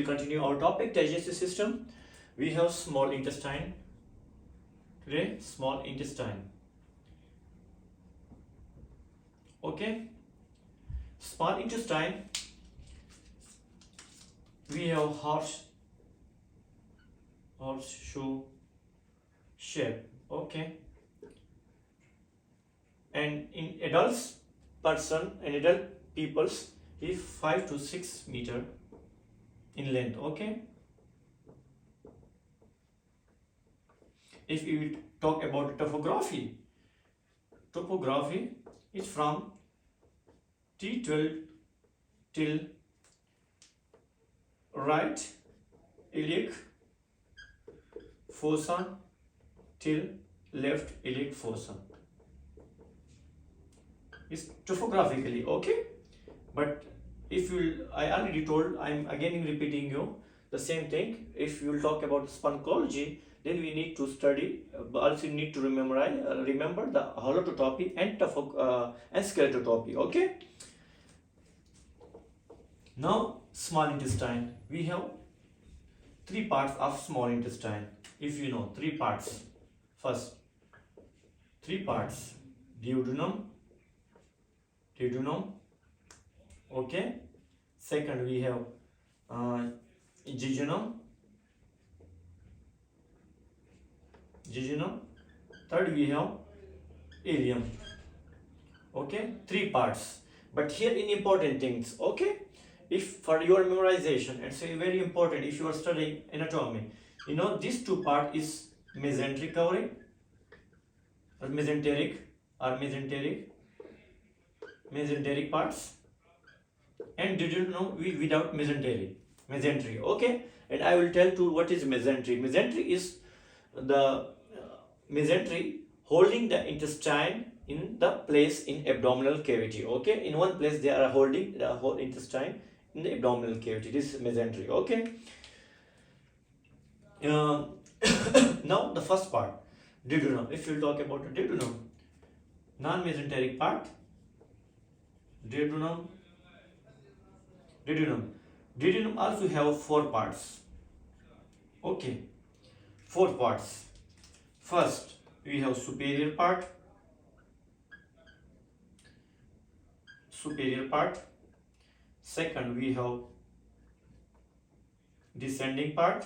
We continue our topic, digestive system. We have small intestine. Today, small intestine. Okay. Small intestine. We have horseshoe shape. Okay. And in adult peoples is 5 to 6 meter in length. Okay. If we talk about topography is from T12 till right iliac fossa till left iliac fossa. Is topographically okay, but if you, I already told, I'm again repeating you the same thing. If you will talk about splancology, then we need to study, also need to remember the holotopy and skeletotopy. Okay. Now small intestine, we have three parts of small intestine. If you know three parts, first three parts: duodenum. Okay. Second, we have jejunum. Third, we have ileum. Okay, three parts. But here in important things. Okay, if for your memorization, and so very important if you are studying anatomy, you know these two part is mesenteric covering or mesenteric parts, and duodenum without mesentery. Okay, and I will tell to what is mesentery. Mesentery is the mesentery holding the intestine in the place in abdominal cavity. Okay, in one place they are holding the whole intestine in the abdominal cavity. This is mesentery. Okay. Now the first part, duodenum. If you talk about the duodenum, non-mesenteric part, duodenum also have four parts. Okay, four parts. First, we have superior part. Second, we have descending part.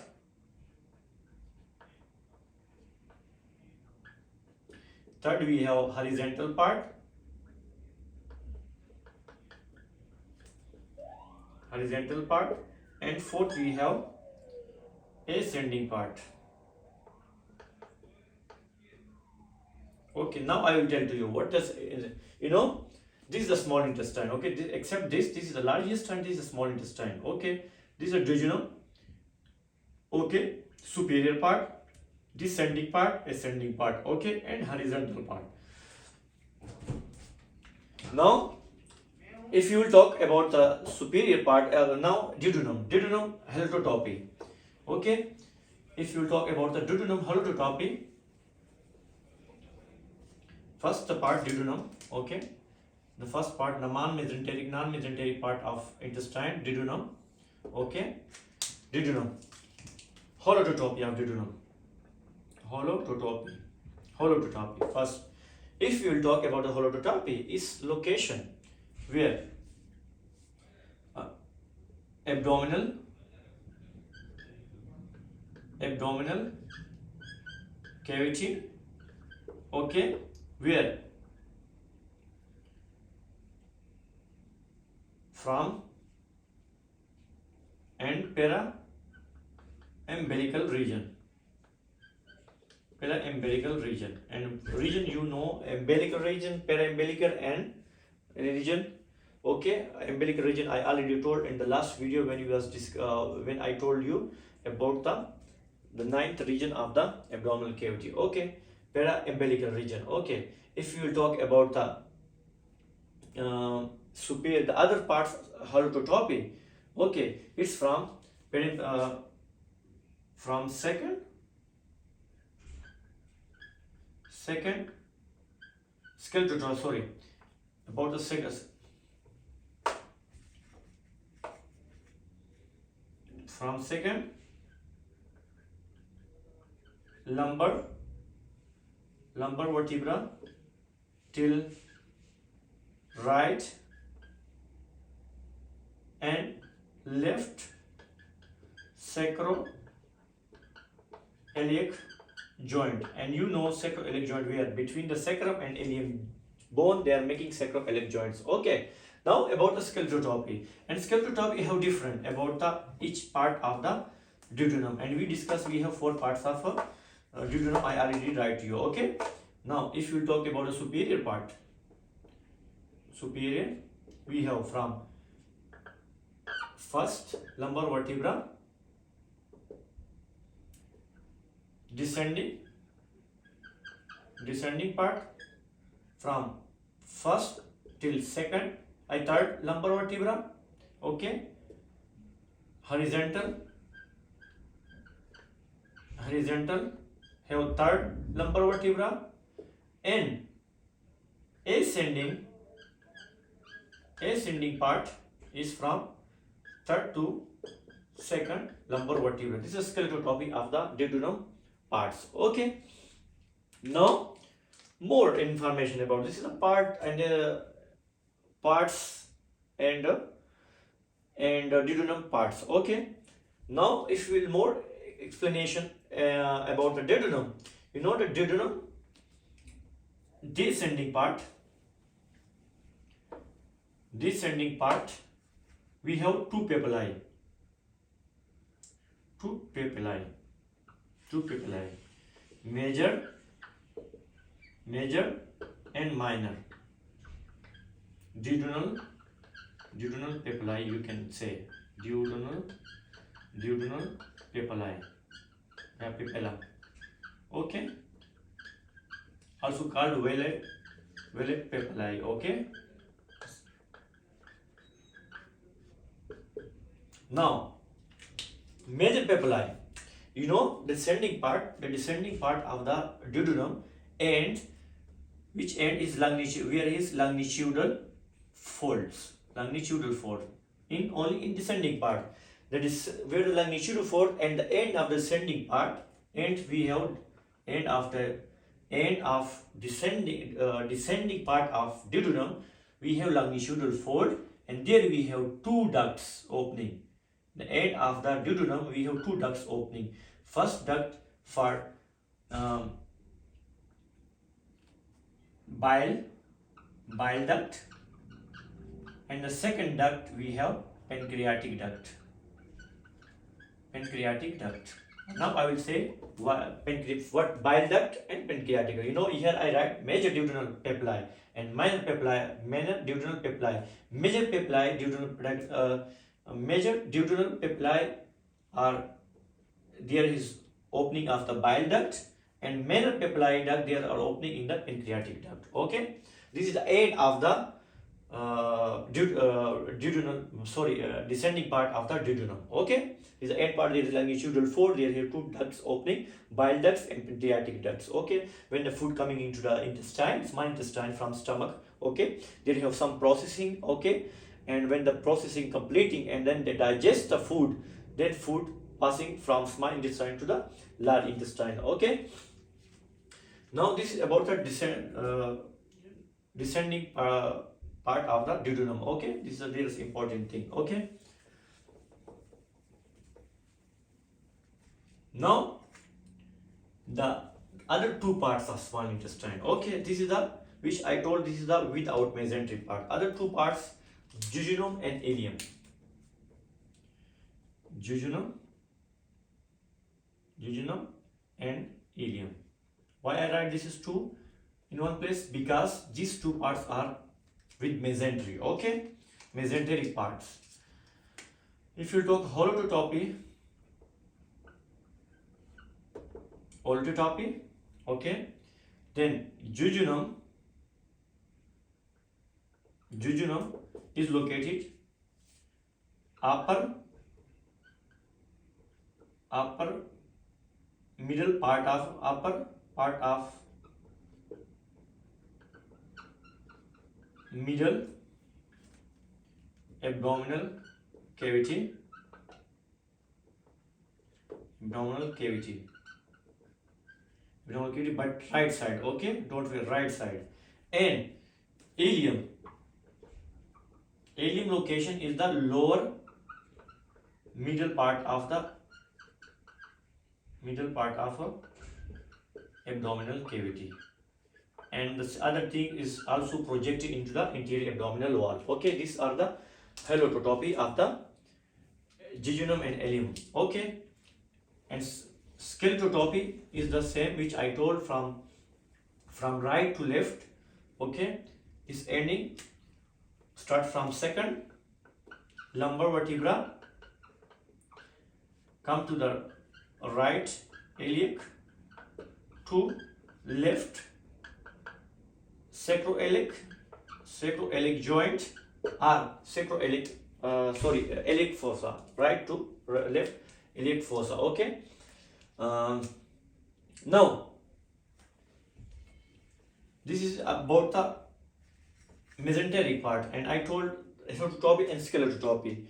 Third, we have horizontal part. And fourth, we have ascending part. Okay, now I will tell to you what does, you know, this is the small intestine. Okay, except this is the largest and this is the small intestine. Okay, this is a duodenum. Okay, superior part, descending part, ascending part. Okay, and horizontal part. Now if you will talk about the superior part, now duodenum holotopy. Okay, if you will talk about the duodenum holotopy, first the part duodenum. Okay, the first part, the non-mesenteric part of intestine, duodenum. Okay, duodenum, holotopy of duodenum, holotopy. First, if you will talk about the holotopy, is location where abdominal cavity. Okay, where from and para-umbilical region, and region, you know, umbilical region, para-umbilical and region. Okay, umbilical region I already told in the last video when when I told you about the ninth region of the abdominal cavity. Okay, para-umbilical region. Okay, if you will talk about the superior, the other parts, holotopy. Okay, it's from second skeletal, sorry, about the second from second lumbar vertebra till right and left sacroiliac joint. And you know sacroiliac joint, where between the sacrum and ilium bone they are making sacroiliac joints. Okay, now about the skeletotopy. And skeletotopy have different about the each part of the duodenum, and we discussed we have 4 parts of duodenum. I already write to you. Okay, now if you talk about the superior part, superior, we have from first lumbar vertebra descending part from first till third lumbar vertebra. Okay, horizontal have third lumbar vertebra, and ascending part is from third to second lumbar vertebra. This is skeletotopy of the duodenum parts. Okay, now more information about this is a part and parts and duodenum parts. Okay, now if we will more explanation about the duodenum. You know the duodenum descending part we have two papilli, major and minor duodenal papilli, you can say duodenal papilli, papilla. Okay, also called velvet papilli. Okay, now major papilli, you know the descending part of the duodenum, and which end is where is longitudinal fold in only in descending part. That is where the longitudinal fold and the end of the descending part, and we have end of descending part of duodenum, we have longitudinal fold, and there we have 2 ducts opening. The end of the duodenum we have 2 ducts opening. First duct for bile duct, and the second duct we have pancreatic duct. Now I will say what bile duct and pancreatic duct. You know, here I write major duodenal papilli and minor duodenal papilli. Major duodenal papilli are there is opening of the bile duct, and minor papilli duct there are opening in the pancreatic duct. Okay, this is the end of the descending part of the duodenum. Okay, this is the end part. There is longitudinal fold. There are 2 ducts opening, bile ducts and pancreatic ducts. Okay, when the food coming into the intestine, small intestine from stomach. Okay, there you have some processing. Okay, and when the processing completing, and then they digest the food, then food passing from small intestine to the large intestine. Okay, now this is about the descending part of the duodenum. Okay, this is a very important thing. Okay, now the other 2 parts of small intestine. Okay, this is the which I told, this is the without mesentery part. Other 2 parts, jejunum and ileum. Jejunum and ileum. Why I write this is 2 in one place? Because these 2 parts are with mesentery. Okay, mesenteric parts. If you talk holotopy, okay, then jejunum is located upper middle part of middle abdominal cavity, abdominal cavity. Abdominal cavity, but right side. Okay, don't forget right side. And ileum. Ileum location is the lower middle part of a abdominal cavity, and this other thing is also projected into the interior abdominal wall. Okay, these are the halototopy of the jejunum and ileum. Okay, and skeletotopy is the same which I told from right to left. Okay, is ending start from second lumbar vertebra, come to the right iliac to left sacroiliac joint or iliac fossa, right to left iliac fossa. Okay, now this is about the mesenteric part, and I told heterotopy and skeletotopy.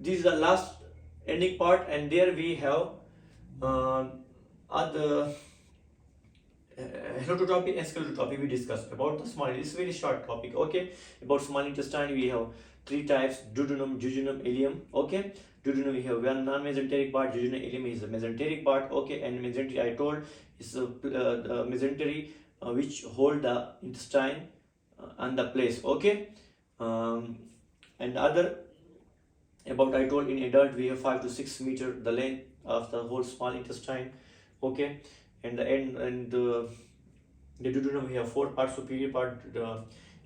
This is the last ending part, and there we have other heterotopy and skeletotopy we discussed about the small. It's very short topic. Okay, about small intestine we have three types: duodenum, jejunum, ileum. Okay, duodenum we have one non-mesenteric part, jejunum, ileum is the mesenteric part. Okay, and mesentery I told is the mesentery which hold the intestine and the place. Okay, and other about I told in adult we have 5 to 6 meter the length of the whole small intestine. Okay, and the end and the duodenum we have 4 parts: superior part,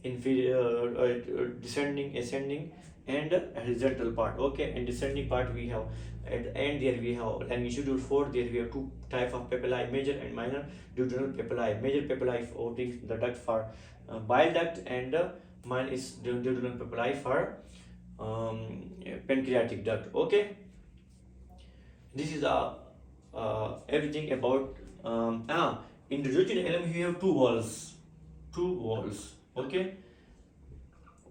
inferior, descending, ascending, and horizontal part. Okay, and descending part we have at the end there we have longitudinal 4. There we have 2 type of papillae, major and minor duodenal papillae. Major papillae holding the duct for bile duct, and mine is duodenal papillae for pancreatic duct. Okay, this is everything about in the duodenal ileum we have two walls. Okay,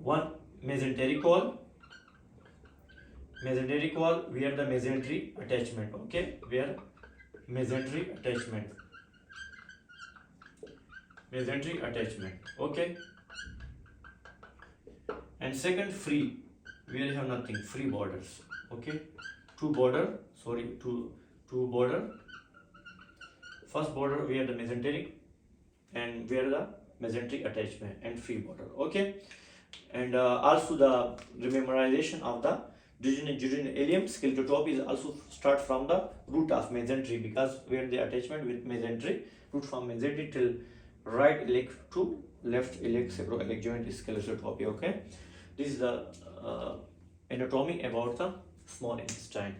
one mesenteric wall where the mesentery attachment. Okay, where mesentery attachment. Okay, and second free, where you have nothing, free borders. Okay, two border. First border where the mesenteric, and where the mesenteric attachment, and free border. Okay, and also the rememorization of the duodenal ileum skeletotopy is also start from the root of mesentery, because where the attachment with mesentery, root from mesentery till right iliac to left iliac sacroiliac joint is skeletotopy. Okay, this is the anatomy about the small intestine.